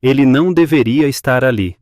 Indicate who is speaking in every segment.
Speaker 1: Ele não deveria estar ali.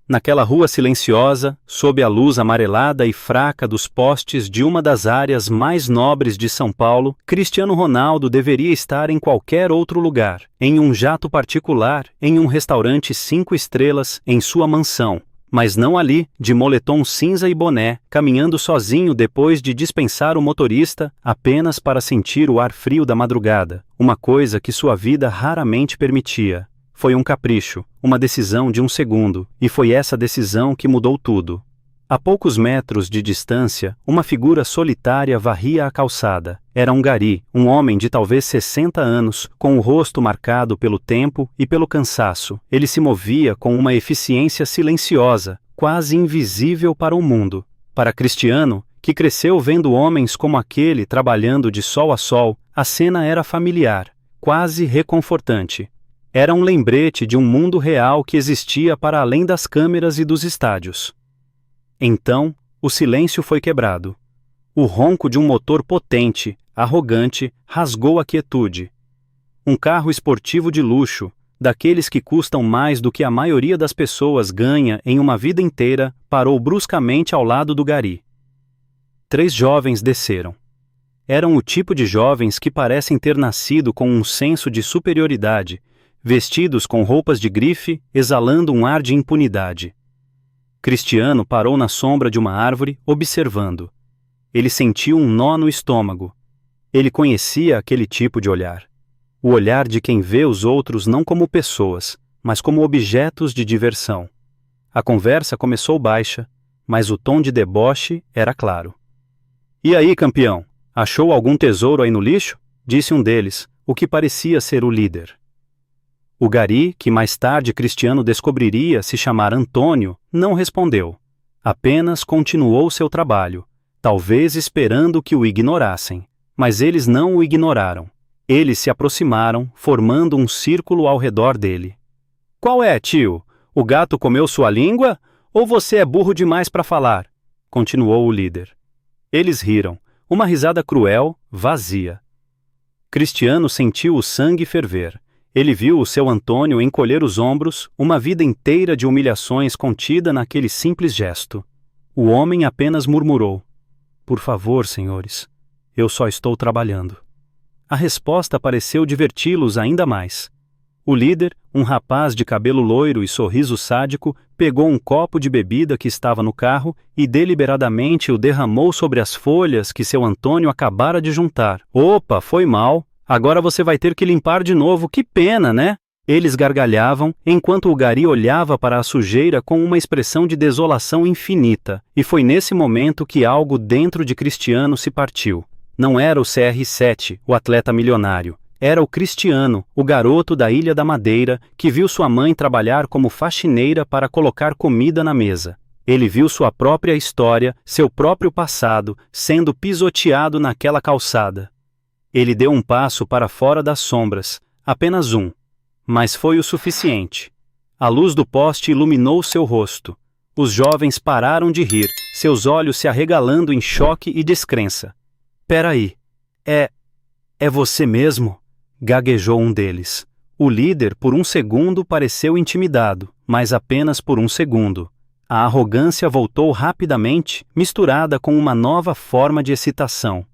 Speaker 1: Naquela rua silenciosa, sob a luz amarelada e fraca dos postes de uma das áreas mais nobres de São Paulo, Cristiano Ronaldo deveria estar em qualquer outro lugar, em um jato particular, em um restaurante 5 estrelas, em sua mansão. Mas não ali, de moletom cinza e boné, caminhando sozinho depois de dispensar o motorista, apenas para sentir o ar frio da madrugada, uma coisa que sua vida raramente permitia. Foi um capricho, uma decisão de um segundo, e foi essa decisão que mudou tudo. A poucos metros de distância, uma figura solitária varria a calçada. Era um gari, um homem de talvez 60 anos, com o rosto marcado pelo tempo e pelo cansaço. Ele se movia com uma eficiência silenciosa, quase invisível para o mundo. Para Cristiano, que cresceu vendo homens como aquele trabalhando de sol a sol, a cena era familiar, quase reconfortante. Era um lembrete de um mundo real que existia para além das câmeras e dos estádios. Então, o silêncio foi quebrado. O ronco de um motor potente, arrogante, rasgou a quietude. Um carro esportivo de luxo, daqueles que custam mais do que a maioria das pessoas ganha em uma vida inteira, parou bruscamente ao lado do gari. 3 jovens desceram. Eram o tipo de jovens que parecem ter nascido com um senso de superioridade, vestidos com roupas de grife, exalando um ar de impunidade. Cristiano parou na sombra de uma árvore, observando. Ele sentiu um nó no estômago. Ele conhecia aquele tipo de olhar. O olhar de quem vê os outros não como pessoas, mas como objetos de diversão. A conversa começou baixa, mas o tom de deboche era claro. "E aí, campeão, achou algum tesouro aí no lixo?" disse um deles, o que parecia ser o líder. O gari, que mais tarde Cristiano descobriria se chamar Antônio, não respondeu. Apenas continuou seu trabalho, talvez esperando que o ignorassem. Mas eles não o ignoraram. Eles se aproximaram, formando um círculo ao redor dele. "Qual é, tio? O gato comeu sua língua? Ou você é burro demais para falar?" continuou o líder. Eles riram, uma risada cruel, vazia. Cristiano sentiu o sangue ferver. Ele viu o seu Antônio encolher os ombros, uma vida inteira de humilhações contida naquele simples gesto. O homem apenas murmurou: "Por favor, senhores, eu só estou trabalhando." A resposta pareceu diverti-los ainda mais. O líder, um rapaz de cabelo loiro e sorriso sádico, pegou um copo de bebida que estava no carro e deliberadamente o derramou sobre as folhas que seu Antônio acabara de juntar. "Opa, foi mal. Agora você vai ter que limpar de novo, que pena, né?" Eles gargalhavam, enquanto o gari olhava para a sujeira com uma expressão de desolação infinita, e foi nesse momento que algo dentro de Cristiano se partiu. Não era o CR7, o atleta milionário. Era o Cristiano, o garoto da Ilha da Madeira, que viu sua mãe trabalhar como faxineira para colocar comida na mesa. Ele viu sua própria história, seu próprio passado, sendo pisoteado naquela calçada. Ele deu um passo para fora das sombras, apenas um. Mas foi o suficiente. A luz do poste iluminou seu rosto. Os jovens pararam de rir, seus olhos se arregalando em choque e descrença. "Peraí, é você mesmo?" gaguejou um deles. O líder, por um segundo, pareceu intimidado, mas apenas por um segundo. A arrogância voltou rapidamente, misturada com uma nova forma de excitação.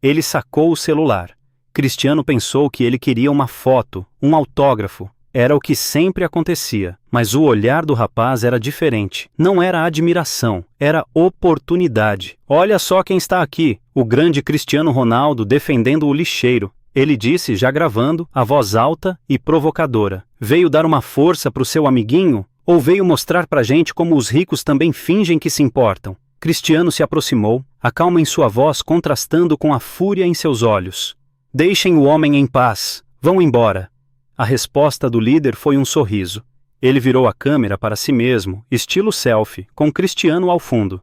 Speaker 1: Ele sacou o celular. Cristiano pensou que ele queria uma foto, um autógrafo. Era o que sempre acontecia, mas o olhar do rapaz era diferente. Não era admiração, era oportunidade. "Olha só quem está aqui, o grande Cristiano Ronaldo defendendo o lixeiro." Ele disse, já gravando, a voz alta e provocadora. "Veio dar uma força para o seu amiguinho? Ou veio mostrar pra gente como os ricos também fingem que se importam?" Cristiano se aproximou, a calma em sua voz contrastando com a fúria em seus olhos. "Deixem o homem em paz, vão embora." A resposta do líder foi um sorriso. Ele virou a câmera para si mesmo, estilo selfie, com Cristiano ao fundo.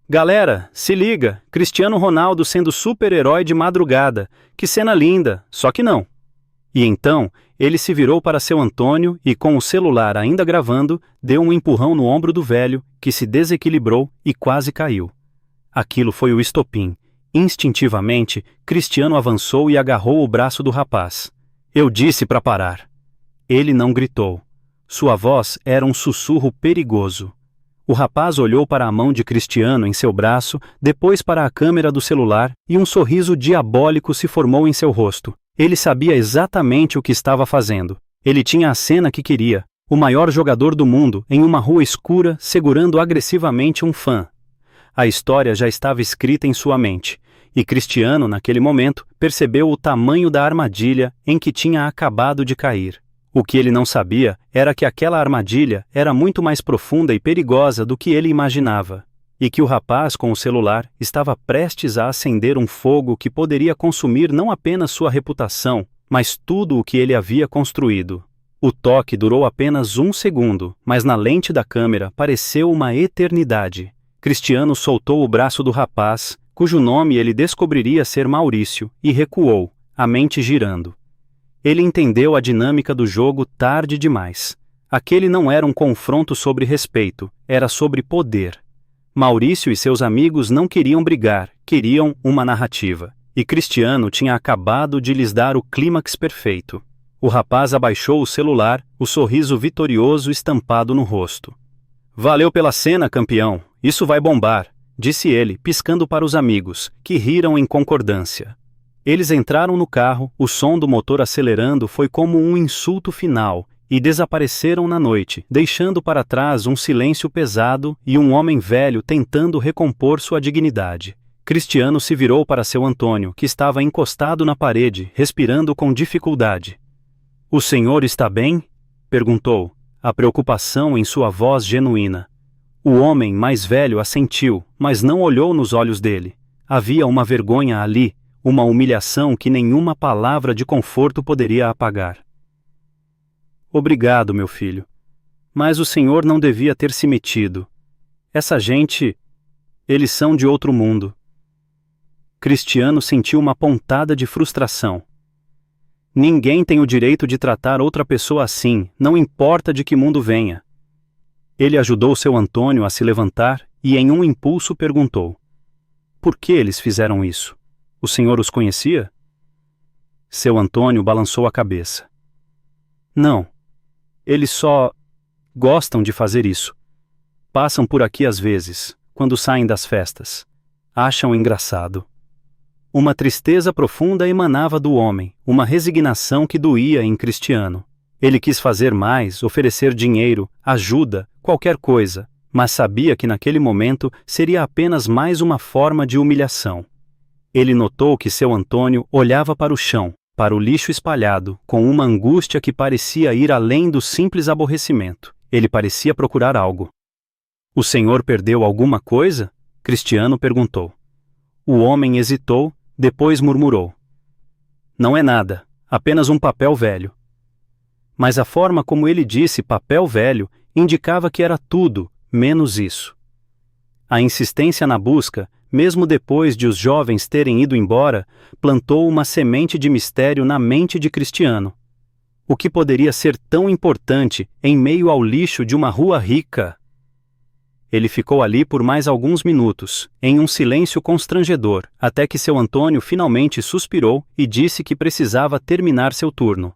Speaker 1: "Galera, se liga, Cristiano Ronaldo sendo super-herói de madrugada. Que cena linda, só que não." E então, ele se virou para seu Antônio e, com o celular ainda gravando, deu um empurrão no ombro do velho, que se desequilibrou e quase caiu. Aquilo foi o estopim. Instintivamente, Cristiano avançou e agarrou o braço do rapaz. "Eu disse para parar." Ele não gritou. Sua voz era um sussurro perigoso. O rapaz olhou para a mão de Cristiano em seu braço, depois para a câmera do celular, e um sorriso diabólico se formou em seu rosto. Ele sabia exatamente o que estava fazendo. Ele tinha a cena que queria: o maior jogador do mundo em uma rua escura segurando agressivamente um fã. A história já estava escrita em sua mente, e Cristiano, naquele momento, percebeu o tamanho da armadilha em que tinha acabado de cair. O que ele não sabia era que aquela armadilha era muito mais profunda e perigosa do que ele imaginava, e que o rapaz com o celular estava prestes a acender um fogo que poderia consumir não apenas sua reputação, mas tudo o que ele havia construído. O toque durou apenas 1 segundo, mas na lente da câmera pareceu uma eternidade. Cristiano soltou o braço do rapaz, cujo nome ele descobriria ser Maurício, e recuou, a mente girando. Ele entendeu a dinâmica do jogo tarde demais. Aquele não era um confronto sobre respeito, era sobre poder. Maurício e seus amigos não queriam brigar, queriam uma narrativa. E Cristiano tinha acabado de lhes dar o clímax perfeito. O rapaz abaixou o celular, o sorriso vitorioso estampado no rosto. "Valeu pela cena, campeão, isso vai bombar", disse ele, piscando para os amigos, que riram em concordância. Eles entraram no carro, o som do motor acelerando foi como um insulto final, e desapareceram na noite, deixando para trás um silêncio pesado e um homem velho tentando recompor sua dignidade. Cristiano se virou para seu Antônio, que estava encostado na parede, respirando com dificuldade. "O senhor está bem?" perguntou, a preocupação em sua voz genuína. O homem mais velho assentiu, mas não olhou nos olhos dele. Havia uma vergonha ali, uma humilhação que nenhuma palavra de conforto poderia apagar. "Obrigado, meu filho. Mas o senhor não devia ter se metido. Essa gente, eles são de outro mundo." Cristiano sentiu uma pontada de frustração. Ninguém tem o direito de tratar outra pessoa assim, não importa de que mundo venha. Ele ajudou seu Antônio a se levantar e em um impulso perguntou: "Por que eles fizeram isso? O senhor os conhecia?" Seu Antônio balançou a cabeça. "Não. Eles só gostam de fazer isso. Passam por aqui às vezes, quando saem das festas. Acham engraçado." Uma tristeza profunda emanava do homem, uma resignação que doía em Cristiano. Ele quis fazer mais, oferecer dinheiro, ajuda, qualquer coisa, mas sabia que naquele momento seria apenas mais uma forma de humilhação. Ele notou que seu Antônio olhava para o chão, para o lixo espalhado, com uma angústia que parecia ir além do simples aborrecimento. Ele parecia procurar algo. "O senhor perdeu alguma coisa?" Cristiano perguntou. O homem hesitou, depois murmurou: "Não é nada, apenas um papel velho." Mas a forma como ele disse papel velho indicava que era tudo, menos isso. A insistência na busca, mesmo depois de os jovens terem ido embora, plantou uma semente de mistério na mente de Cristiano. O que poderia ser tão importante em meio ao lixo de uma rua rica? Ele ficou ali por mais alguns minutos, em um silêncio constrangedor, até que seu Antônio finalmente suspirou e disse que precisava terminar seu turno.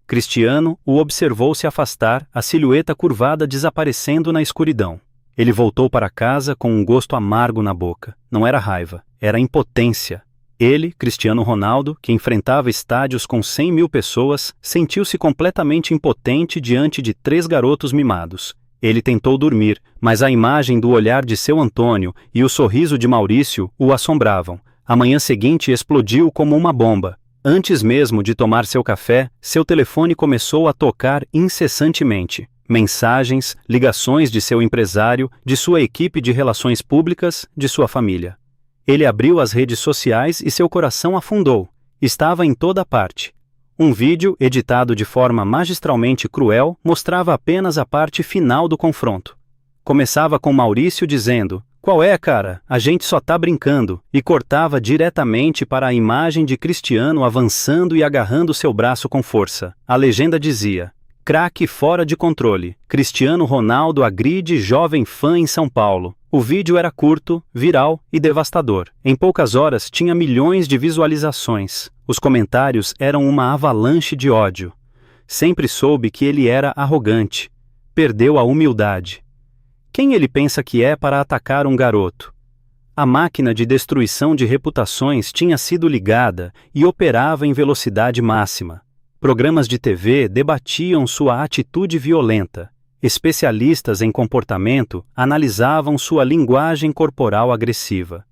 Speaker 1: Cristiano o observou se afastar, a silhueta curvada desaparecendo na escuridão. Ele voltou para casa com um gosto amargo na boca. Não era raiva, era impotência. Ele, Cristiano Ronaldo, que enfrentava estádios com 100.000 pessoas, sentiu-se completamente impotente diante de 3 garotos mimados. Ele tentou dormir, mas a imagem do olhar de seu Antônio e o sorriso de Maurício o assombravam. A manhã seguinte explodiu como uma bomba. Antes mesmo de tomar seu café, seu telefone começou a tocar incessantemente. Mensagens, ligações de seu empresário, de sua equipe de relações públicas, de sua família. Ele abriu as redes sociais e seu coração afundou. Estava em toda parte. Um vídeo, editado de forma magistralmente cruel, mostrava apenas a parte final do confronto. Começava com Maurício dizendo: "Qual é, cara? A gente só tá brincando", e cortava diretamente para a imagem de Cristiano avançando e agarrando seu braço com força. A legenda dizia: "Craque fora de controle. Cristiano Ronaldo agride jovem fã em São Paulo." O vídeo era curto, viral e devastador. Em poucas horas tinha milhões de visualizações. Os comentários eram uma avalanche de ódio. Sempre soube que ele era arrogante. perdeu a humildade. Quem ele pensa que é para atacar um garoto? A máquina de destruição de reputações tinha sido ligada e operava em velocidade máxima. Programas de TV debatiam sua atitude violenta. Especialistas em comportamento analisavam sua linguagem corporal agressiva.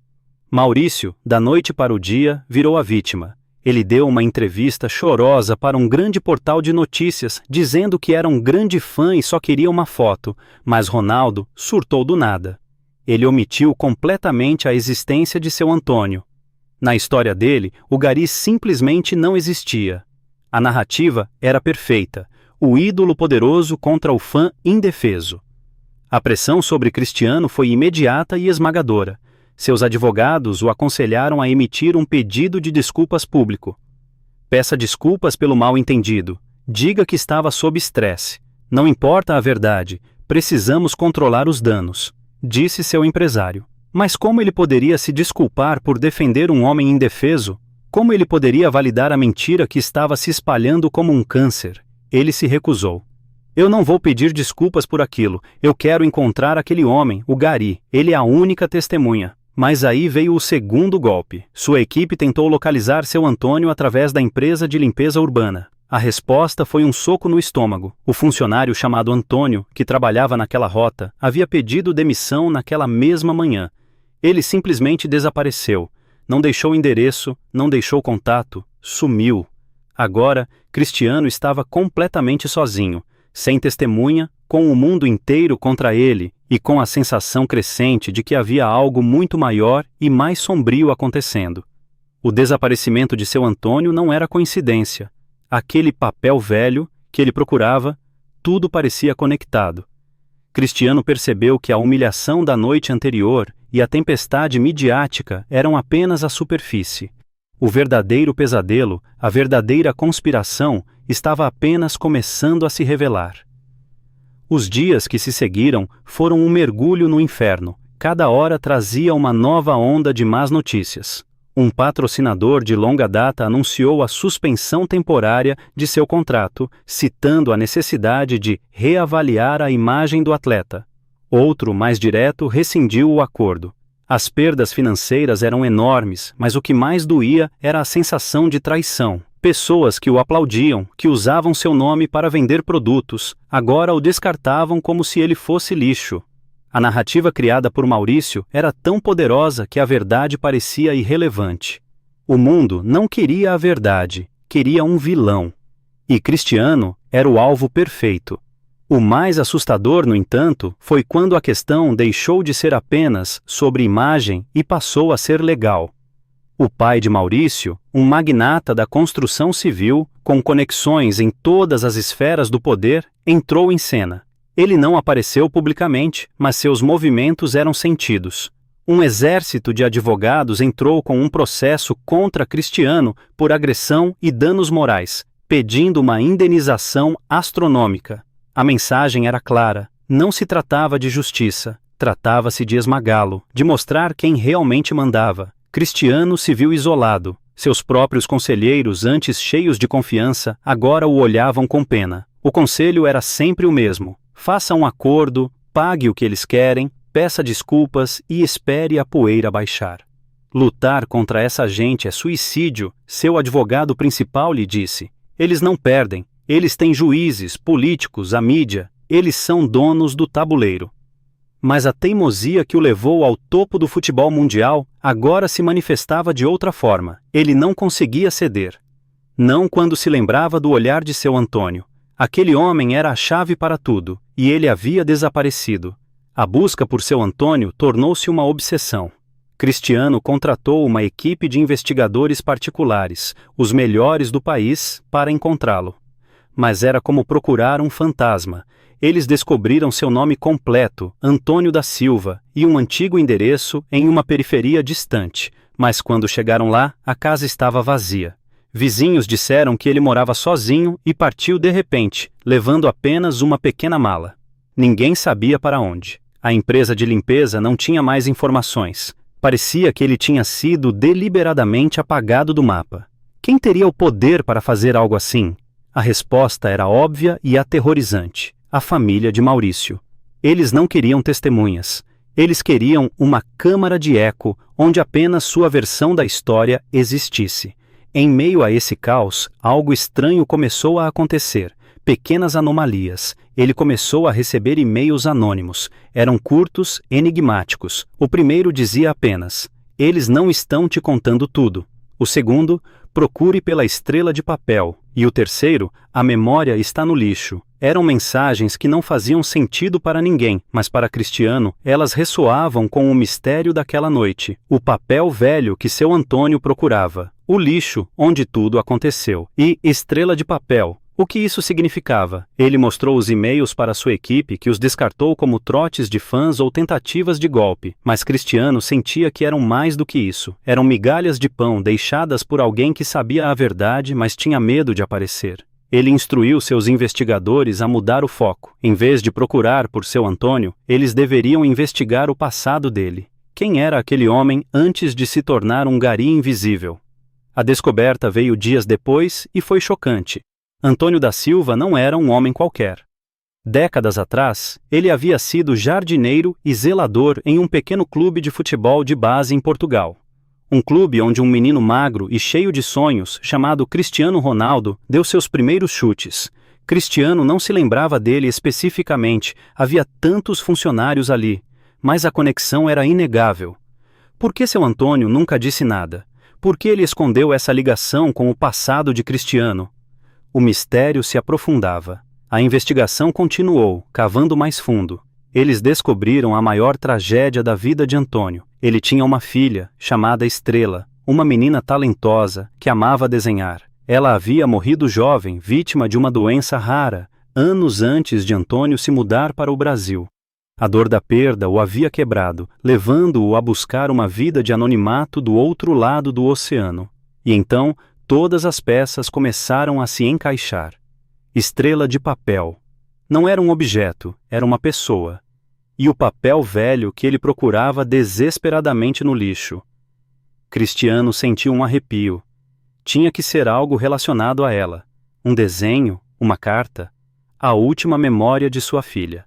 Speaker 1: Maurício, da noite para o dia, virou a vítima. Ele deu uma entrevista chorosa para um grande portal de notícias, dizendo que era um grande fã e só queria uma foto, mas Ronaldo surtou do nada. Ele omitiu completamente a existência de seu Antônio. Na história dele, o gari simplesmente não existia. A narrativa era perfeita, o ídolo poderoso contra o fã indefeso. A pressão sobre Cristiano foi imediata e esmagadora. Seus advogados o aconselharam a emitir um pedido de desculpas público. Peça desculpas pelo mal-entendido. Diga que estava sob estresse. Não importa a verdade, precisamos controlar os danos, disse seu empresário. Mas como ele poderia se desculpar por defender um homem indefeso? Como ele poderia validar a mentira que estava se espalhando como um câncer? Ele se recusou. Eu não vou pedir desculpas por aquilo. Eu quero encontrar aquele homem, o gari. Ele é a única testemunha. Mas aí veio o segundo golpe. Sua equipe tentou localizar seu Antônio através da empresa de limpeza urbana. A resposta foi um soco no estômago. O funcionário chamado Antônio, que trabalhava naquela rota, havia pedido demissão naquela mesma manhã. Ele simplesmente desapareceu. Não deixou endereço, não deixou contato, sumiu. Agora, Cristiano estava completamente sozinho, sem testemunha, com o mundo inteiro contra ele e com a sensação crescente de que havia algo muito maior e mais sombrio acontecendo. O desaparecimento de seu Antônio não era coincidência. Aquele papel velho que ele procurava, tudo parecia conectado. Cristiano percebeu que a humilhação da noite anterior e a tempestade midiática eram apenas a superfície. O verdadeiro pesadelo, a verdadeira conspiração, estava apenas começando a se revelar. Os dias que se seguiram foram um mergulho no inferno. Cada hora trazia uma nova onda de más notícias. Um patrocinador de longa data anunciou a suspensão temporária de seu contrato, citando a necessidade de reavaliar a imagem do atleta. Outro, mais direto, rescindiu o acordo. As perdas financeiras eram enormes, mas o que mais doía era a sensação de traição. Pessoas que o aplaudiam, que usavam seu nome para vender produtos, agora o descartavam como se ele fosse lixo. A narrativa criada por Maurício era tão poderosa que a verdade parecia irrelevante. O mundo não queria a verdade, queria um vilão. E Cristiano era o alvo perfeito. O mais assustador, no entanto, foi quando a questão deixou de ser apenas sobre imagem e passou a ser legal. O pai de Maurício, um magnata da construção civil, com conexões em todas as esferas do poder, entrou em cena. Ele não apareceu publicamente, mas seus movimentos eram sentidos. Um exército de advogados entrou com um processo contra Cristiano por agressão e danos morais, pedindo uma indenização astronômica. A mensagem era clara: não se tratava de justiça, tratava-se de esmagá-lo, de mostrar quem realmente mandava. Cristiano se viu isolado. Seus próprios conselheiros, antes cheios de confiança, agora o olhavam com pena. O conselho era sempre o mesmo: faça um acordo, pague o que eles querem, peça desculpas e espere a poeira baixar. Lutar contra essa gente é suicídio, seu advogado principal lhe disse. Eles não perdem, eles têm juízes, políticos, a mídia, eles são donos do tabuleiro. Mas a teimosia que o levou ao topo do futebol mundial agora se manifestava de outra forma. Ele não conseguia ceder. Não quando se lembrava do olhar de seu Antônio. Aquele homem era a chave para tudo, e ele havia desaparecido. A busca por seu Antônio tornou-se uma obsessão. Cristiano contratou uma equipe de investigadores particulares, os melhores do país, para encontrá-lo. Mas era como procurar um fantasma. Eles descobriram seu nome completo, Antônio da Silva, e um antigo endereço em uma periferia distante. Mas quando chegaram lá, a casa estava vazia. Vizinhos disseram que ele morava sozinho e partiu de repente, levando apenas uma pequena mala. Ninguém sabia para onde. A empresa de limpeza não tinha mais informações. Parecia que ele tinha sido deliberadamente apagado do mapa. Quem teria o poder para fazer algo assim? A resposta era óbvia e aterrorizante. a família de Maurício. Eles não queriam testemunhas. Eles queriam uma câmara de eco onde apenas sua versão da história existisse. Em meio a esse caos, algo estranho começou a acontecer. Pequenas anomalias. Ele começou a receber e-mails anônimos. Eram curtos, enigmáticos. O primeiro dizia apenas: "Eles não estão te contando tudo." O segundo: "Procure pela estrela de papel." E o terceiro: "A memória está no lixo." Eram mensagens que não faziam sentido para ninguém, mas para Cristiano, elas ressoavam com o mistério daquela noite. O papel velho que seu Antônio procurava. O lixo, onde tudo aconteceu. E estrela de papel. O que isso significava? Ele mostrou os e-mails para sua equipe, que os descartou como trotes de fãs ou tentativas de golpe. Mas Cristiano sentia que eram mais do que isso. Eram migalhas de pão deixadas por alguém que sabia a verdade, mas tinha medo de aparecer. Ele instruiu seus investigadores a mudar o foco. Em vez de procurar por seu Antônio, eles deveriam investigar o passado dele. Quem era aquele homem antes de se tornar um gari invisível? A descoberta veio dias depois e foi chocante. Antônio da Silva não era um homem qualquer. Décadas atrás, ele havia sido jardineiro e zelador em um pequeno clube de futebol de base em Portugal. Um clube onde um menino magro e cheio de sonhos, chamado Cristiano Ronaldo, deu seus primeiros chutes. Cristiano não se lembrava dele especificamente, havia tantos funcionários ali, mas a conexão era inegável. Por que seu Antônio nunca disse nada? Por que ele escondeu essa ligação com o passado de Cristiano? O mistério se aprofundava. A investigação continuou, cavando mais fundo. Eles descobriram a maior tragédia da vida de Antônio. Ele tinha uma filha, chamada Estrela, uma menina talentosa, que amava desenhar. Ela havia morrido jovem, vítima de uma doença rara, anos antes de Antônio se mudar para o Brasil. A dor da perda o havia quebrado, levando-o a buscar uma vida de anonimato do outro lado do oceano. E então, todas as peças começaram a se encaixar. Estrela de papel. Não era um objeto, era uma pessoa. E o papel velho que ele procurava desesperadamente no lixo. Cristiano sentiu um arrepio. Tinha que ser algo relacionado a ela. Um desenho, uma carta, a última memória de sua filha.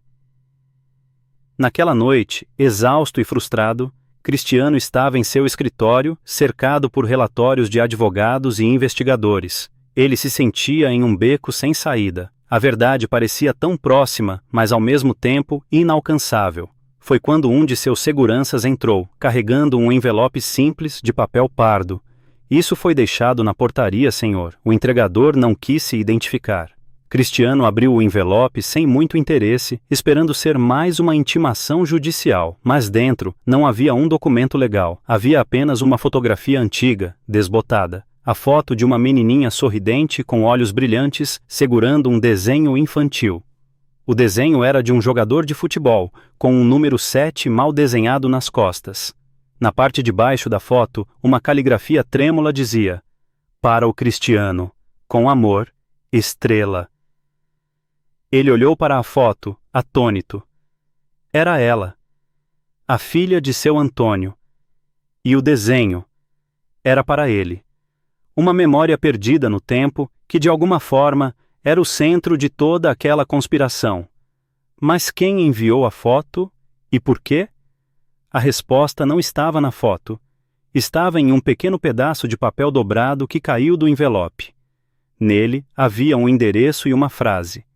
Speaker 1: Naquela noite, exausto e frustrado, Cristiano estava em seu escritório, cercado por relatórios de advogados e investigadores. Ele se sentia em um beco sem saída. A verdade parecia tão próxima, mas ao mesmo tempo inalcançável. Foi quando um de seus seguranças entrou, carregando um envelope simples de papel pardo. "Isso foi deixado na portaria, senhor." O entregador não quis se identificar. Cristiano abriu o envelope sem muito interesse, esperando ser mais uma intimação judicial, mas dentro não havia um documento legal. Havia apenas uma fotografia antiga, desbotada. A foto de uma menininha sorridente com olhos brilhantes, segurando um desenho infantil. O desenho era de um jogador de futebol, com um número 7 mal desenhado nas costas. Na parte de baixo da foto, uma caligrafia trêmula dizia: "Para o Cristiano, com amor, Estrela." Ele olhou para a foto, atônito. Era ela, a filha de seu Antônio. E o desenho era para ele. Uma memória perdida no tempo, que de alguma forma era o centro de toda aquela conspiração. Mas quem enviou a foto e por quê? A resposta não estava na foto. Estava em um pequeno pedaço de papel dobrado que caiu do envelope. Nele havia um endereço e uma frase: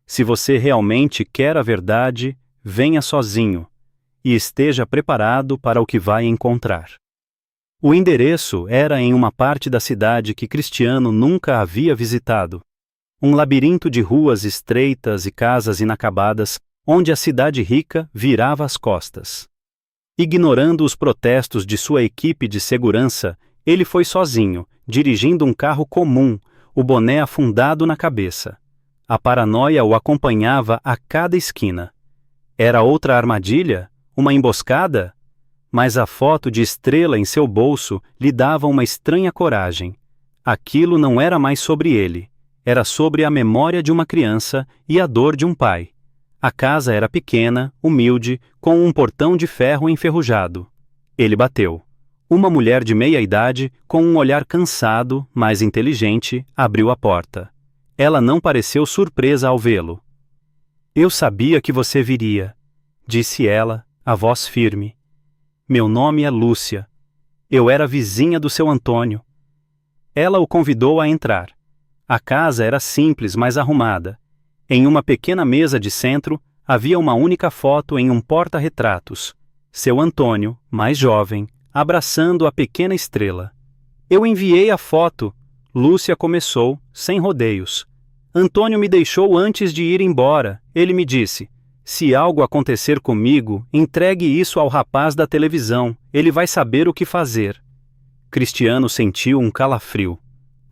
Speaker 1: "Se você realmente quer a verdade, venha sozinho e esteja preparado para o que vai encontrar." O endereço era em uma parte da cidade que Cristiano nunca havia visitado. Um labirinto de ruas estreitas e casas inacabadas, onde a cidade rica virava as costas. Ignorando os protestos de sua equipe de segurança, ele foi sozinho, dirigindo um carro comum, o boné afundado na cabeça. A paranoia o acompanhava a cada esquina. Era outra armadilha? Uma emboscada? Mas a foto de Estrela em seu bolso lhe dava uma estranha coragem. Aquilo não era mais sobre ele. Era sobre a memória de uma criança e a dor de um pai. A casa era pequena, humilde, com um portão de ferro enferrujado. Ele bateu. Uma mulher de meia-idade, com um olhar cansado, mas inteligente, abriu a porta. Ela não pareceu surpresa ao vê-lo. Eu sabia que você viria, disse ela, a voz firme. Meu nome é Lúcia. Eu era vizinha do seu Antônio. Ela o convidou a entrar. A casa era simples, mas arrumada. Em uma pequena mesa de centro, havia uma única foto em um porta-retratos. Seu Antônio, mais jovem, abraçando a pequena estrela. Eu enviei a foto. Lúcia começou, sem rodeios. Antônio me deixou antes de ir embora. Ele me disse: se algo acontecer comigo, entregue isso ao rapaz da televisão. Ele vai saber o que fazer. Cristiano sentiu um calafrio.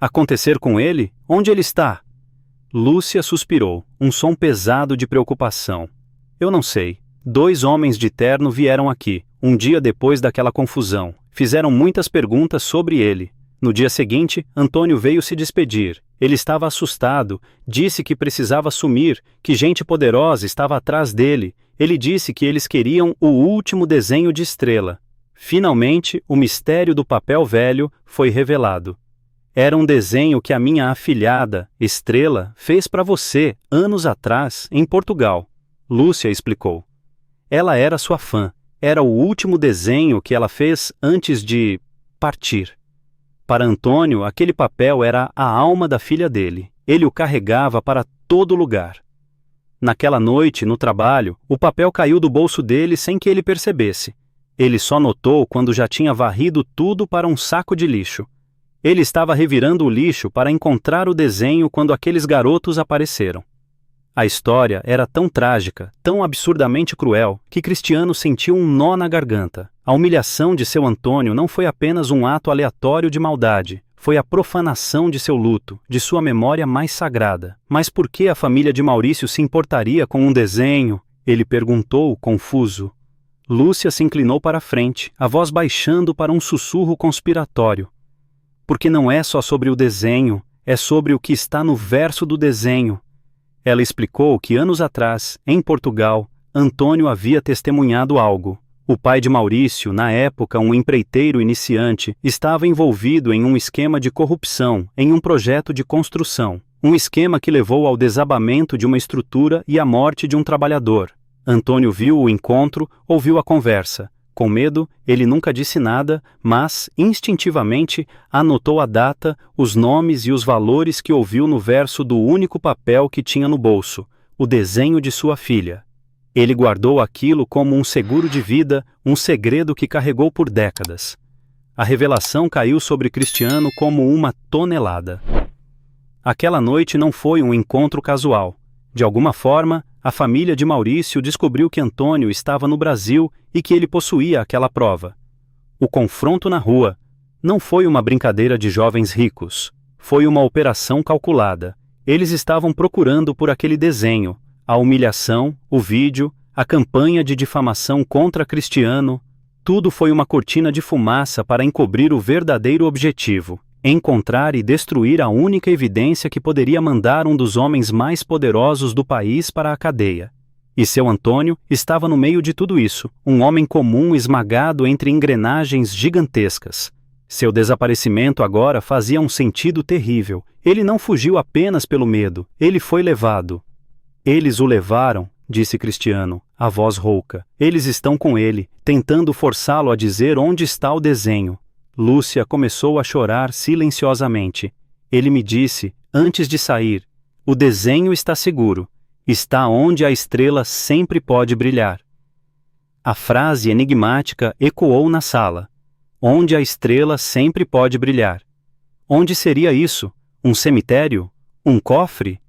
Speaker 1: Acontecer com ele? Onde ele está? Lúcia suspirou, um som pesado de preocupação. Eu não sei. 2 homens de terno vieram aqui, um dia depois daquela confusão. Fizeram muitas perguntas sobre ele. No dia seguinte, Antônio veio se despedir. Ele estava assustado, disse que precisava sumir, que gente poderosa estava atrás dele. Ele disse que eles queriam o último desenho de estrela. Finalmente, o mistério do papel velho foi revelado. Era um desenho que a minha afilhada, Estrela, fez para você, anos atrás, em Portugal. Lúcia explicou. Ela era sua fã. Era o último desenho que ela fez antes de partir. Para Antônio, aquele papel era a alma da filha dele. Ele o carregava para todo lugar. Naquela noite, no trabalho, o papel caiu do bolso dele sem que ele percebesse. Ele só notou quando já tinha varrido tudo para um saco de lixo. Ele estava revirando o lixo para encontrar o desenho quando aqueles garotos apareceram. A história era tão trágica, tão absurdamente cruel, que Cristiano sentiu um nó na garganta. A humilhação de seu Antônio não foi apenas um ato aleatório de maldade, foi a profanação de seu luto, de sua memória mais sagrada. Mas por que a família de Maurício se importaria com um desenho? Ele perguntou, confuso. Lúcia se inclinou para a frente, a voz baixando para um sussurro conspiratório. Porque não é só sobre o desenho, é sobre o que está no verso do desenho. Ela explicou que anos atrás, em Portugal, Antônio havia testemunhado algo. O pai de Maurício, na época um empreiteiro iniciante, estava envolvido em um esquema de corrupção, em um projeto de construção. Um esquema que levou ao desabamento de uma estrutura e à morte de um trabalhador. Antônio viu o encontro, ouviu a conversa. Com medo, ele nunca disse nada, mas, instintivamente, anotou a data, os nomes e os valores que ouviu no verso do único papel que tinha no bolso, o desenho de sua filha. Ele guardou aquilo como um seguro de vida, um segredo que carregou por décadas. A revelação caiu sobre Cristiano como uma tonelada. Aquela noite não foi um encontro casual. De alguma forma, a família de Maurício descobriu que Antônio estava no Brasil e que ele possuía aquela prova. O confronto na rua não foi uma brincadeira de jovens ricos. Foi uma operação calculada. Eles estavam procurando por aquele desenho, a humilhação, o vídeo, a campanha de difamação contra Cristiano. Tudo foi uma cortina de fumaça para encobrir o verdadeiro objetivo. Encontrar e destruir a única evidência que poderia mandar um dos homens mais poderosos do país para a cadeia. E seu Antônio estava no meio de tudo isso, um homem comum esmagado entre engrenagens gigantescas. Seu desaparecimento agora fazia um sentido terrível. Ele não fugiu apenas pelo medo, ele foi levado. Eles o levaram, disse Cristiano, a voz rouca. Eles estão com ele, tentando forçá-lo a dizer onde está o desenho. Lúcia começou a chorar silenciosamente. Ele me disse, antes de sair, o desenho está seguro. Está onde a estrela sempre pode brilhar. A frase enigmática ecoou na sala. Onde a estrela sempre pode brilhar. Onde seria isso? Um cemitério? Um cofre?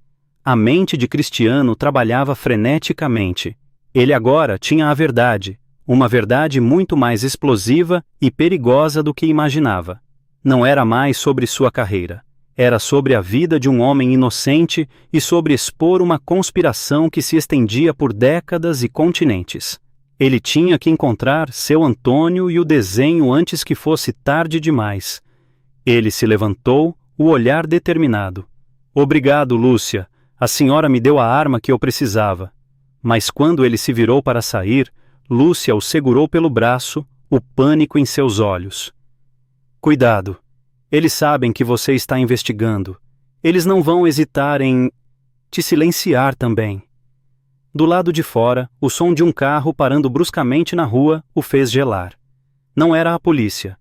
Speaker 1: A mente de Cristiano trabalhava freneticamente. Ele agora tinha a verdade. Uma verdade muito mais explosiva e perigosa do que imaginava. Não era mais sobre sua carreira. Era sobre a vida de um homem inocente e sobre expor uma conspiração que se estendia por décadas e continentes. Ele tinha que encontrar seu Antônio e o desenho antes que fosse tarde demais. Ele se levantou, o olhar determinado. Obrigado, Lúcia. A senhora me deu a arma que eu precisava. Mas quando ele se virou para sair, Lúcia o segurou pelo braço, o pânico em seus olhos. Cuidado. Eles sabem que você está investigando. Eles não vão hesitar em te silenciar também. Do lado de fora, o som de um carro parando bruscamente na rua o fez gelar. Não era a polícia.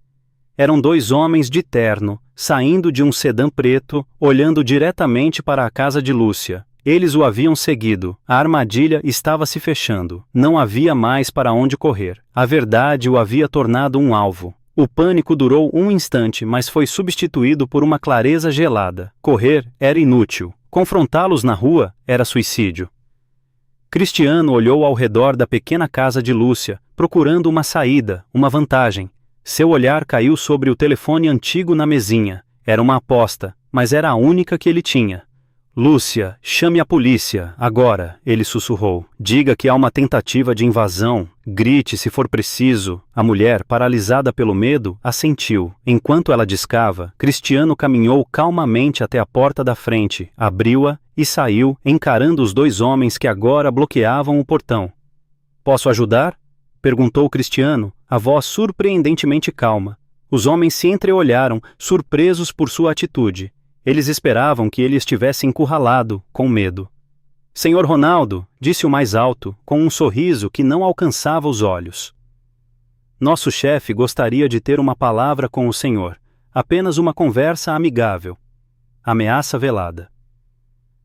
Speaker 1: Eram dois homens de terno, saindo de um sedã preto, olhando diretamente para a casa de Lúcia. Eles o haviam seguido. A armadilha estava se fechando. Não havia mais para onde correr. A verdade o havia tornado um alvo. O pânico durou um instante, mas foi substituído por uma clareza gelada. Correr era inútil. Confrontá-los na rua era suicídio. Cristiano olhou ao redor da pequena casa de Lúcia, procurando uma saída, uma vantagem. Seu olhar caiu sobre o telefone antigo na mesinha. Era uma aposta, mas era a única que ele tinha. Lúcia, chame a polícia, agora, ele sussurrou. Diga que há uma tentativa de invasão. Grite se for preciso. A mulher, paralisada pelo medo, assentiu. Enquanto ela discava, Cristiano caminhou calmamente até a porta da frente, abriu-a e saiu, encarando os dois homens que agora bloqueavam o portão. Posso ajudar? Perguntou Cristiano, a voz surpreendentemente calma. Os homens se entreolharam, surpresos por sua atitude. Eles esperavam que ele estivesse encurralado, com medo. Senhor Ronaldo, disse o mais alto, com um sorriso que não alcançava os olhos. Nosso chefe gostaria de ter uma palavra com o senhor. Apenas uma conversa amigável. Ameaça velada.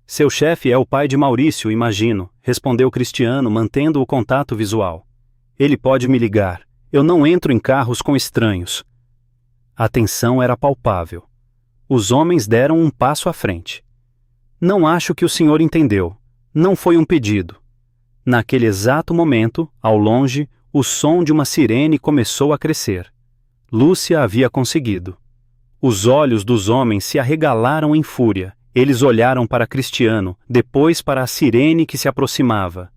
Speaker 1: Seu chefe é o pai de Maurício, imagino, respondeu Cristiano, mantendo o contato visual. Ele pode me ligar. Eu não entro em carros com estranhos. A tensão era palpável. Os homens deram um passo à frente. Não acho que o senhor entendeu. Não foi um pedido. Naquele exato momento, ao longe, o som de uma sirene começou a crescer. Lúcia havia conseguido. Os olhos dos homens se arregalaram em fúria. Eles olharam para Cristiano, depois para a sirene que se aproximava.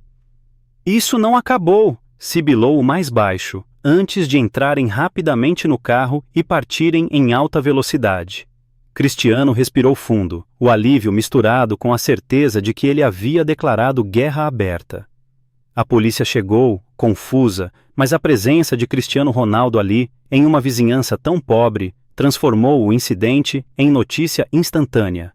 Speaker 1: Isso não acabou, sibilou o mais baixo, antes de entrarem rapidamente no carro e partirem em alta velocidade. Cristiano respirou fundo, o alívio misturado com a certeza de que ele havia declarado guerra aberta. A polícia chegou, confusa, mas a presença de Cristiano Ronaldo ali, em uma vizinhança tão pobre, transformou o incidente em notícia instantânea.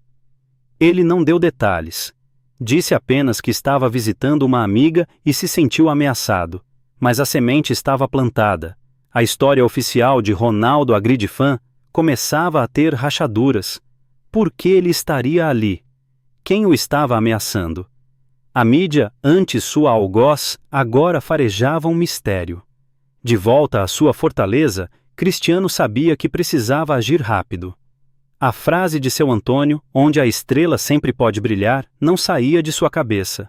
Speaker 1: Ele não deu detalhes. Disse apenas que estava visitando uma amiga e se sentiu ameaçado. Mas a semente estava plantada. A história oficial de Ronaldo Agridifan começava a ter rachaduras. Por que ele estaria ali? Quem o estava ameaçando? A mídia, antes sua algoz, agora farejava um mistério. De volta à sua fortaleza, Cristiano sabia que precisava agir rápido. A frase de seu Antônio, onde a estrela sempre pode brilhar, não saía de sua cabeça.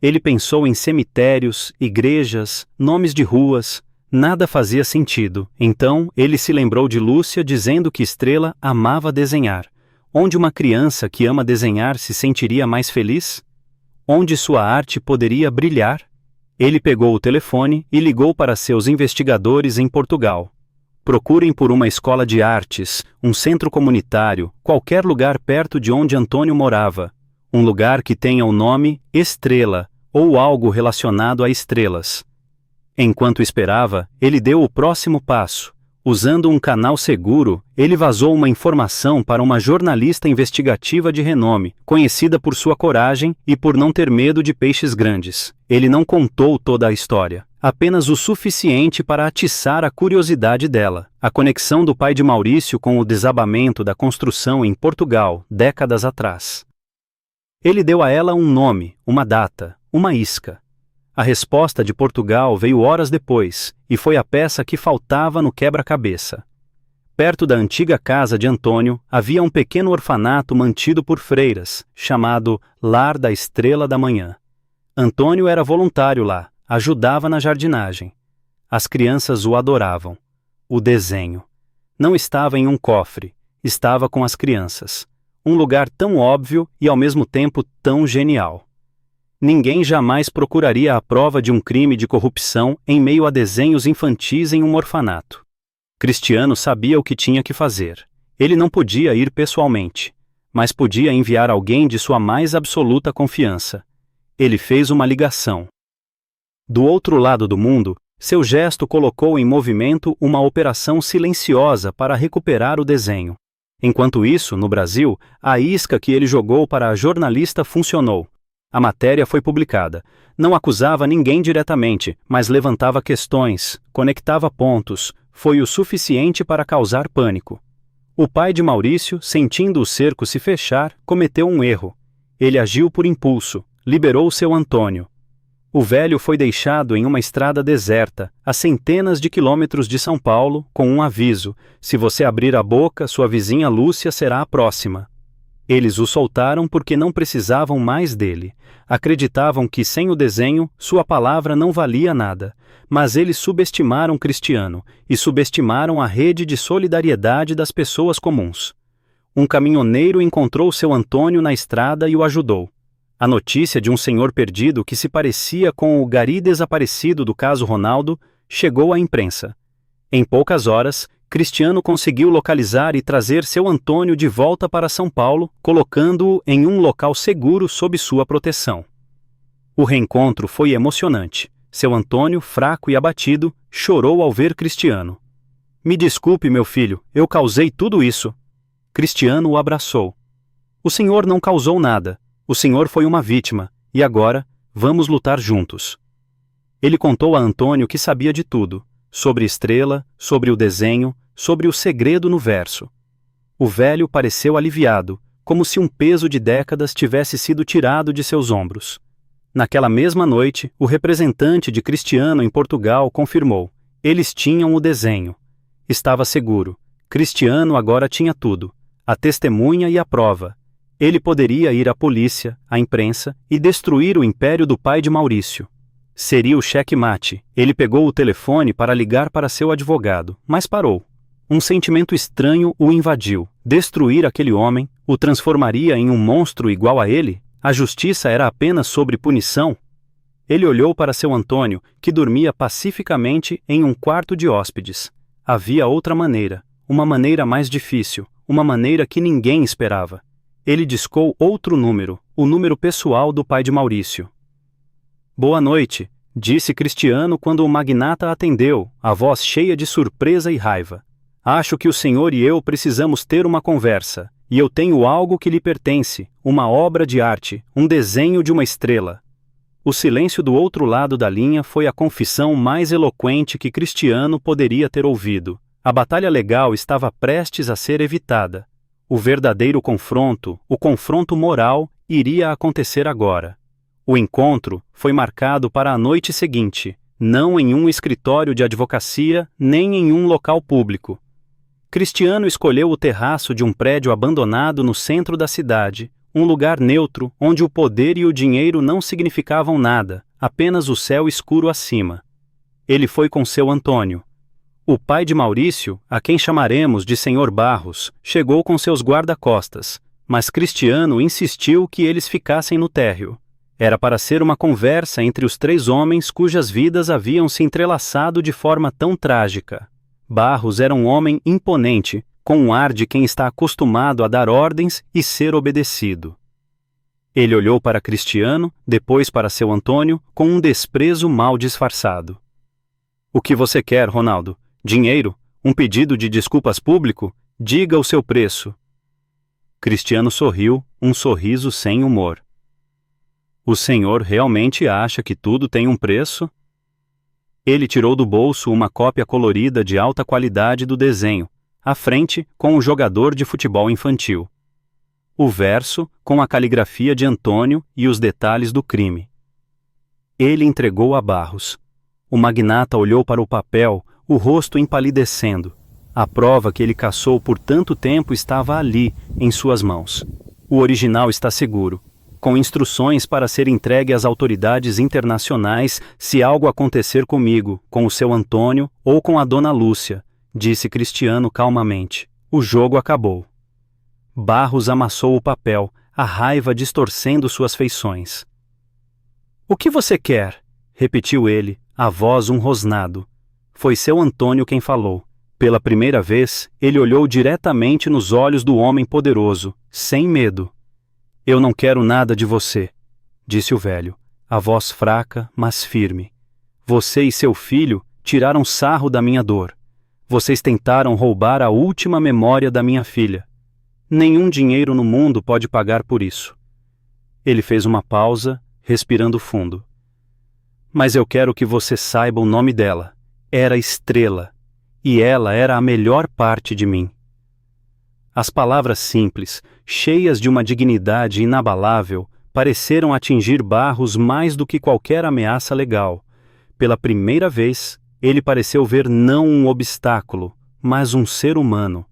Speaker 1: Ele pensou em cemitérios, igrejas, nomes de ruas. Nada fazia sentido. Então, ele se lembrou de Lúcia dizendo que Estrela amava desenhar. Onde uma criança que ama desenhar se sentiria mais feliz? Onde sua arte poderia brilhar? Ele pegou o telefone e ligou para seus investigadores em Portugal. Procurem por uma escola de artes, um centro comunitário, qualquer lugar perto de onde Antônio morava. Um lugar que tenha o nome Estrela, ou algo relacionado a estrelas. Enquanto esperava, ele deu o próximo passo. Usando um canal seguro, ele vazou uma informação para uma jornalista investigativa de renome, conhecida por sua coragem e por não ter medo de peixes grandes. Ele não contou toda a história, apenas o suficiente para atiçar a curiosidade dela. A conexão do pai de Maurício com o desabamento da construção em Portugal, décadas atrás. Ele deu a ela um nome, uma data, uma isca. A resposta de Portugal veio horas depois, e foi a peça que faltava no quebra-cabeça. Perto da antiga casa de Antônio, havia um pequeno orfanato mantido por freiras, chamado Lar da Estrela da Manhã. Antônio era voluntário lá, ajudava na jardinagem. As crianças o adoravam. O desenho. Não estava em um cofre, estava com as crianças. Um lugar tão óbvio e ao mesmo tempo tão genial. Ninguém jamais procuraria a prova de um crime de corrupção em meio a desenhos infantis em um orfanato. Cristiano sabia o que tinha que fazer. Ele não podia ir pessoalmente, mas podia enviar alguém de sua mais absoluta confiança. Ele fez uma ligação. Do outro lado do mundo, seu gesto colocou em movimento uma operação silenciosa para recuperar o desenho. Enquanto isso, no Brasil, a isca que ele jogou para a jornalista funcionou. A matéria foi publicada. Não acusava ninguém diretamente, mas levantava questões, conectava pontos. Foi o suficiente para causar pânico. O pai de Maurício, sentindo o cerco se fechar, cometeu um erro. Ele agiu por impulso, liberou seu Antônio. O velho foi deixado em uma estrada deserta, a centenas de quilômetros de São Paulo, com um aviso: se você abrir a boca, sua vizinha Lúcia será a próxima. Eles o soltaram porque não precisavam mais dele. Acreditavam que sem o desenho, sua palavra não valia nada. Mas eles subestimaram Cristiano e subestimaram a rede de solidariedade das pessoas comuns. Um caminhoneiro encontrou seu Antônio na estrada e o ajudou. A notícia de um senhor perdido que se parecia com o gari desaparecido do caso Ronaldo chegou à imprensa. Em poucas horas, Cristiano conseguiu localizar e trazer seu Antônio de volta para São Paulo, colocando-o em um local seguro sob sua proteção. O reencontro foi emocionante. Seu Antônio, fraco e abatido, chorou ao ver Cristiano. Me desculpe, meu filho, eu causei tudo isso. Cristiano o abraçou. O senhor não causou nada. O senhor foi uma vítima, e agora, vamos lutar juntos. Ele contou a Antônio que sabia de tudo, sobre estrela, sobre o desenho, sobre o segredo no verso. O velho pareceu aliviado, como se um peso de décadas tivesse sido tirado de seus ombros. Naquela mesma noite, o representante de Cristiano em Portugal confirmou: eles tinham o desenho. Estava seguro. Cristiano agora tinha tudo: a testemunha e a prova. Ele poderia ir à polícia, à imprensa, e destruir o império do pai de Maurício. Seria o cheque-mate. Ele pegou o telefone para ligar para seu advogado, mas parou. Um sentimento estranho o invadiu. Destruir aquele homem o transformaria em um monstro igual a ele? A justiça era apenas sobre punição? Ele olhou para seu Antônio, que dormia pacificamente em um quarto de hóspedes. Havia outra maneira, uma maneira mais difícil, uma maneira que ninguém esperava. Ele discou outro número, o número pessoal do pai de Maurício. Boa noite, disse Cristiano quando o magnata atendeu, a voz cheia de surpresa e raiva. Acho que o senhor e eu precisamos ter uma conversa, e eu tenho algo que lhe pertence, uma obra de arte, um desenho de uma estrela. O silêncio do outro lado da linha foi a confissão mais eloquente que Cristiano poderia ter ouvido. A batalha legal estava prestes a ser evitada. O verdadeiro confronto, o confronto moral, iria acontecer agora. O encontro foi marcado para a noite seguinte, não em um escritório de advocacia, nem em um local público. Cristiano escolheu o terraço de um prédio abandonado no centro da cidade, um lugar neutro onde o poder e o dinheiro não significavam nada, apenas o céu escuro acima. Ele foi com seu Antônio. O pai de Maurício, a quem chamaremos de Sr. Barros, chegou com seus guarda-costas, mas Cristiano insistiu que eles ficassem no térreo. Era para ser uma conversa entre os três homens cujas vidas haviam se entrelaçado de forma tão trágica. Barros era um homem imponente, com um ar de quem está acostumado a dar ordens e ser obedecido. Ele olhou para Cristiano, depois para seu Antônio, com um desprezo mal disfarçado. O que você quer, Ronaldo? Dinheiro? Um pedido de desculpas público? Diga o seu preço. Cristiano sorriu, um sorriso sem humor. O senhor realmente acha que tudo tem um preço? Ele tirou do bolso uma cópia colorida de alta qualidade do desenho, à frente com o jogador de futebol infantil. O verso com a caligrafia de Antônio e os detalhes do crime. Ele entregou a Barros. O magnata olhou para o papel, o rosto empalidecendo. A prova que ele caçou por tanto tempo estava ali, em suas mãos. O original está seguro, com instruções para ser entregue às autoridades internacionais se algo acontecer comigo, com o seu Antônio ou com a dona Lúcia, disse Cristiano calmamente. O jogo acabou. Barros amassou o papel, a raiva distorcendo suas feições. O que você quer? Repetiu ele, a voz rosnado. Foi seu Antônio quem falou. Pela primeira vez, ele olhou diretamente nos olhos do homem poderoso, sem medo. Eu não quero nada de você, disse o velho, a voz fraca, mas firme. Você e seu filho tiraram sarro da minha dor. Vocês tentaram roubar a última memória da minha filha. Nenhum dinheiro no mundo pode pagar por isso. Ele fez uma pausa, respirando fundo. Mas eu quero que você saiba o nome dela. Era Estrela. E ela era a melhor parte de mim. As palavras simples, cheias de uma dignidade inabalável, pareceram atingir Barros mais do que qualquer ameaça legal. Pela primeira vez, ele pareceu ver não um obstáculo, mas um ser humano.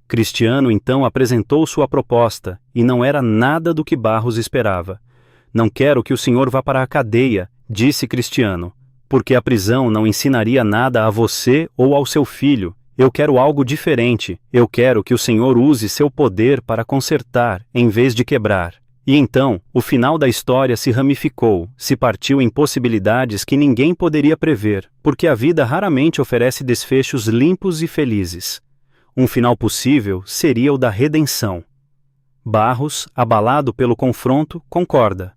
Speaker 1: Cristiano então apresentou sua proposta, e não era nada do que Barros esperava. Não quero que o senhor vá para a cadeia, disse Cristiano, porque a prisão não ensinaria nada a você ou ao seu filho. Eu quero algo diferente. Eu quero que o senhor use seu poder para consertar, em vez de quebrar. E então, o final da história se ramificou, se partiu em possibilidades que ninguém poderia prever, porque a vida raramente oferece desfechos limpos e felizes. Um final possível seria o da redenção. Barros, abalado pelo confronto, concorda.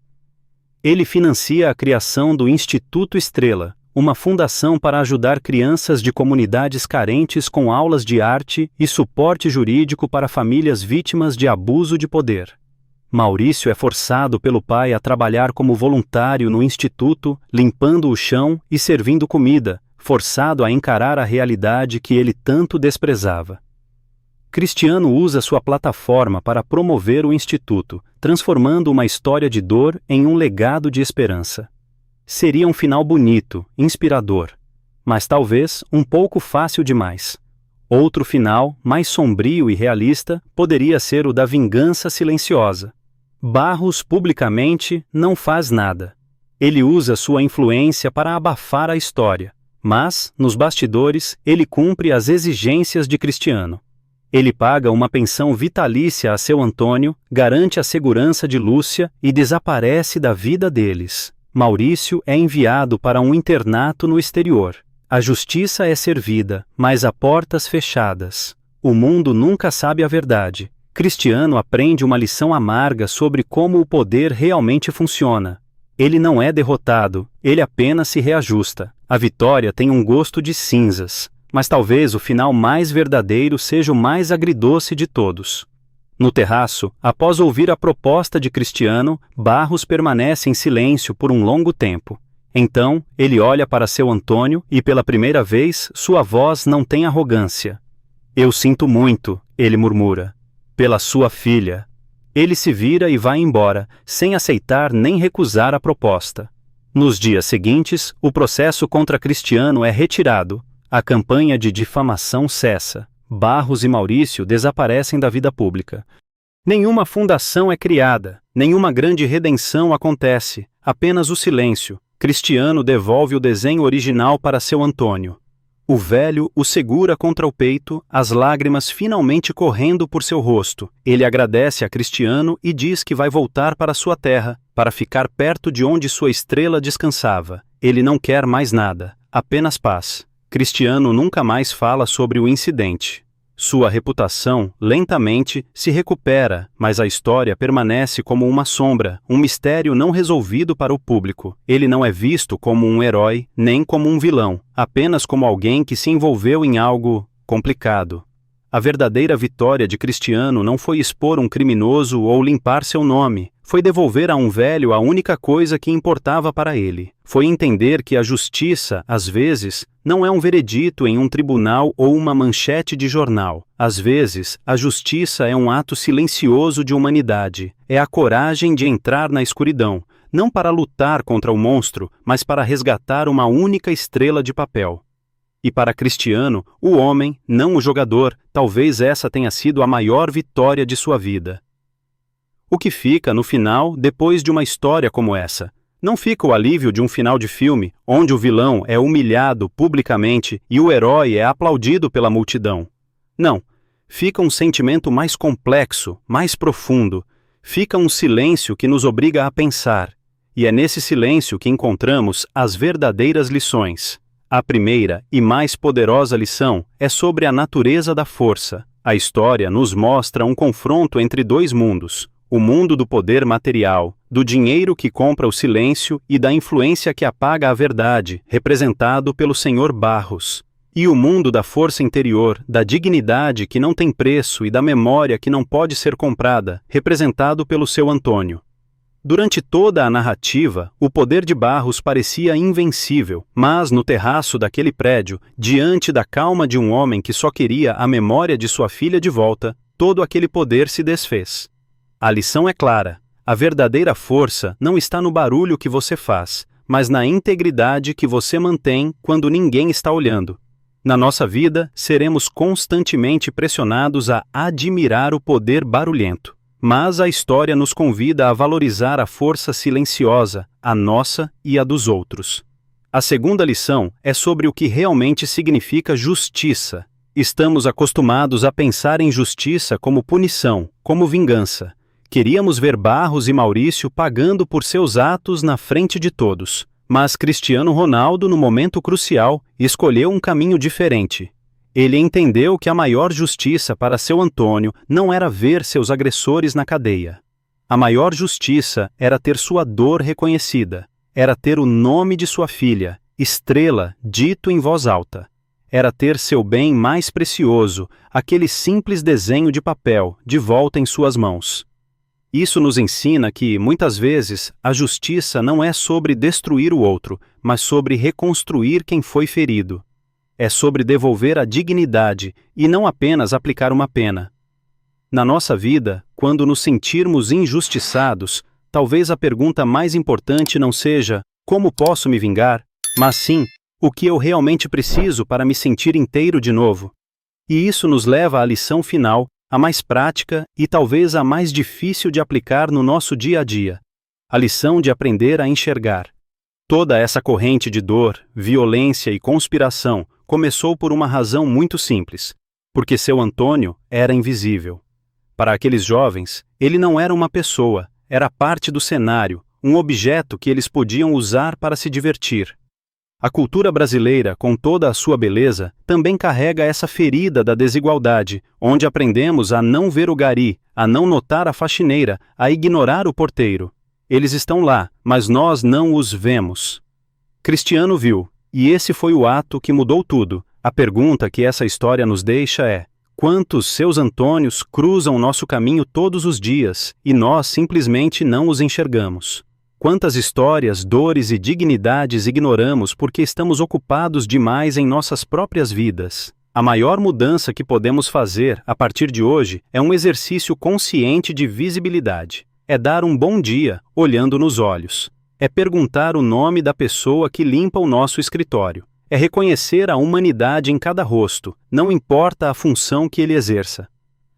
Speaker 1: Ele financia a criação do Instituto Estrela, uma fundação para ajudar crianças de comunidades carentes com aulas de arte e suporte jurídico para famílias vítimas de abuso de poder. Maurício é forçado pelo pai a trabalhar como voluntário no instituto, limpando o chão e servindo comida, forçado a encarar a realidade que ele tanto desprezava. Cristiano usa sua plataforma para promover o instituto, transformando uma história de dor em um legado de esperança. Seria um final bonito, inspirador, mas talvez um pouco fácil demais. Outro final, mais sombrio e realista, poderia ser o da vingança silenciosa. Barros publicamente não faz nada. Ele usa sua influência para abafar a história, mas, nos bastidores, ele cumpre as exigências de Cristiano. Ele paga uma pensão vitalícia a seu Antônio, garante a segurança de Lúcia e desaparece da vida deles. Maurício é enviado para um internato no exterior. A justiça é servida, mas a portas fechadas. O mundo nunca sabe a verdade. Cristiano aprende uma lição amarga sobre como o poder realmente funciona. Ele não é derrotado, ele apenas se reajusta. A vitória tem um gosto de cinzas, mas talvez o final mais verdadeiro seja o mais agridoce de todos. No terraço, após ouvir a proposta de Cristiano, Barros permanece em silêncio por um longo tempo. Então, ele olha para seu Antônio e pela primeira vez sua voz não tem arrogância. Eu sinto muito, ele murmura. Pela sua filha. Ele se vira e vai embora, sem aceitar nem recusar a proposta. Nos dias seguintes, o processo contra Cristiano é retirado. A campanha de difamação cessa. Barros e Maurício desaparecem da vida pública. Nenhuma fundação é criada, nenhuma grande redenção acontece, apenas o silêncio. Cristiano devolve o desenho original para seu Antônio. O velho o segura contra o peito, as lágrimas finalmente correndo por seu rosto. Ele agradece a Cristiano e diz que vai voltar para sua terra, para ficar perto de onde sua estrela descansava. Ele não quer mais nada, apenas paz. Cristiano nunca mais fala sobre o incidente. Sua reputação, lentamente, se recupera, mas a história permanece como uma sombra, um mistério não resolvido para o público. Ele não é visto como um herói, nem como um vilão, apenas como alguém que se envolveu em algo complicado. A verdadeira vitória de Cristiano não foi expor um criminoso ou limpar seu nome, foi devolver a um velho a única coisa que importava para ele. Foi entender que a justiça, às vezes, não é um veredito em um tribunal ou uma manchete de jornal. Às vezes, a justiça é um ato silencioso de humanidade. É a coragem de entrar na escuridão, não para lutar contra o monstro, mas para resgatar uma única estrela de papel. E para Cristiano, o homem, não o jogador, talvez essa tenha sido a maior vitória de sua vida. O que fica no final, depois de uma história como essa? Não fica o alívio de um final de filme, onde o vilão é humilhado publicamente e o herói é aplaudido pela multidão. Não. Fica um sentimento mais complexo, mais profundo. Fica um silêncio que nos obriga a pensar. E é nesse silêncio que encontramos as verdadeiras lições. A primeira e mais poderosa lição é sobre a natureza da força. A história nos mostra um confronto entre dois mundos. O mundo do poder material, do dinheiro que compra o silêncio e da influência que apaga a verdade, representado pelo Sr. Barros. E o mundo da força interior, da dignidade que não tem preço e da memória que não pode ser comprada, representado pelo seu Antônio. Durante toda a narrativa, o poder de Barros parecia invencível, mas no terraço daquele prédio, diante da calma de um homem que só queria a memória de sua filha de volta, todo aquele poder se desfez. A lição é clara: a verdadeira força não está no barulho que você faz, mas na integridade que você mantém quando ninguém está olhando. Na nossa vida, seremos constantemente pressionados a admirar o poder barulhento. Mas a história nos convida a valorizar a força silenciosa, a nossa e a dos outros. A segunda lição é sobre o que realmente significa justiça. Estamos acostumados a pensar em justiça como punição, como vingança. Queríamos ver Barros e Maurício pagando por seus atos na frente de todos. Mas Cristiano Ronaldo, no momento crucial, escolheu um caminho diferente. Ele entendeu que a maior justiça para seu Antônio não era ver seus agressores na cadeia. A maior justiça era ter sua dor reconhecida, era ter o nome de sua filha, Estrela, dito em voz alta. Era ter seu bem mais precioso, aquele simples desenho de papel, de volta em suas mãos. Isso nos ensina que, muitas vezes, a justiça não é sobre destruir o outro, mas sobre reconstruir quem foi ferido. É sobre devolver a dignidade e não apenas aplicar uma pena. Na nossa vida, quando nos sentirmos injustiçados, talvez a pergunta mais importante não seja como posso me vingar, mas sim o que eu realmente preciso para me sentir inteiro de novo. E isso nos leva à lição final, a mais prática e talvez a mais difícil de aplicar no nosso dia a dia. A lição de aprender a enxergar. Toda essa corrente de dor, violência e conspiração começou por uma razão muito simples, porque seu Antônio era invisível. Para aqueles jovens, ele não era uma pessoa, era parte do cenário, um objeto que eles podiam usar para se divertir. A cultura brasileira, com toda a sua beleza, também carrega essa ferida da desigualdade, onde aprendemos a não ver o gari, a não notar a faxineira, a ignorar o porteiro. Eles estão lá, mas nós não os vemos. Cristiano viu. E esse foi o ato que mudou tudo. A pergunta que essa história nos deixa é: quantos seus Antônios cruzam nosso caminho todos os dias e nós simplesmente não os enxergamos? Quantas histórias, dores e dignidades ignoramos porque estamos ocupados demais em nossas próprias vidas? A maior mudança que podemos fazer, a partir de hoje, é um exercício consciente de visibilidade. É dar um bom dia, olhando nos olhos. É perguntar o nome da pessoa que limpa o nosso escritório. É reconhecer a humanidade em cada rosto, não importa a função que ele exerça.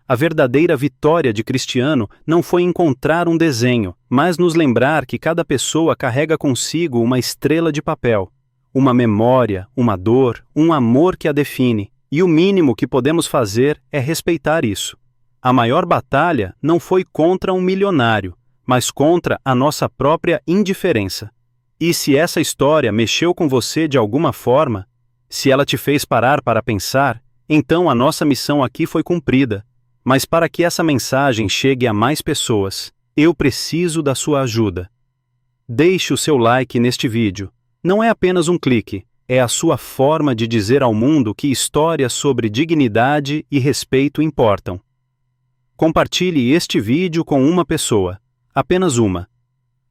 Speaker 1: A verdadeira vitória de Cristiano não foi encontrar um desenho, mas nos lembrar que cada pessoa carrega consigo uma estrela de papel, uma memória, uma dor, um amor que a define, e o mínimo que podemos fazer é respeitar isso. A maior batalha não foi contra um milionário, mas contra a nossa própria indiferença. E se essa história mexeu com você de alguma forma, se ela te fez parar para pensar, então a nossa missão aqui foi cumprida. Mas para que essa mensagem chegue a mais pessoas, eu preciso da sua ajuda. Deixe o seu like neste vídeo. Não é apenas um clique, é a sua forma de dizer ao mundo que histórias sobre dignidade e respeito importam. Compartilhe este vídeo com uma pessoa. Apenas uma.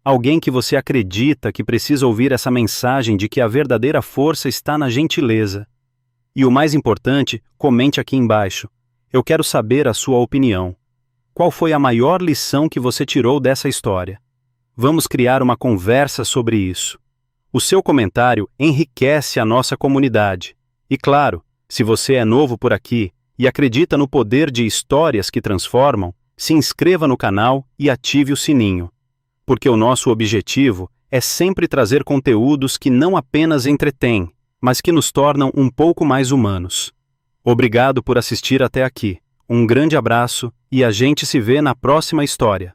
Speaker 1: Alguém que você acredita que precisa ouvir essa mensagem de que a verdadeira força está na gentileza. E o mais importante, comente aqui embaixo. Eu quero saber a sua opinião. Qual foi a maior lição que você tirou dessa história? Vamos criar uma conversa sobre isso. O seu comentário enriquece a nossa comunidade. E claro, se você é novo por aqui e acredita no poder de histórias que transformam, se inscreva no canal e ative o sininho. Porque o nosso objetivo é sempre trazer conteúdos que não apenas entretêm, mas que nos tornam um pouco mais humanos. Obrigado por assistir até aqui. Um grande abraço e a gente se vê na próxima história.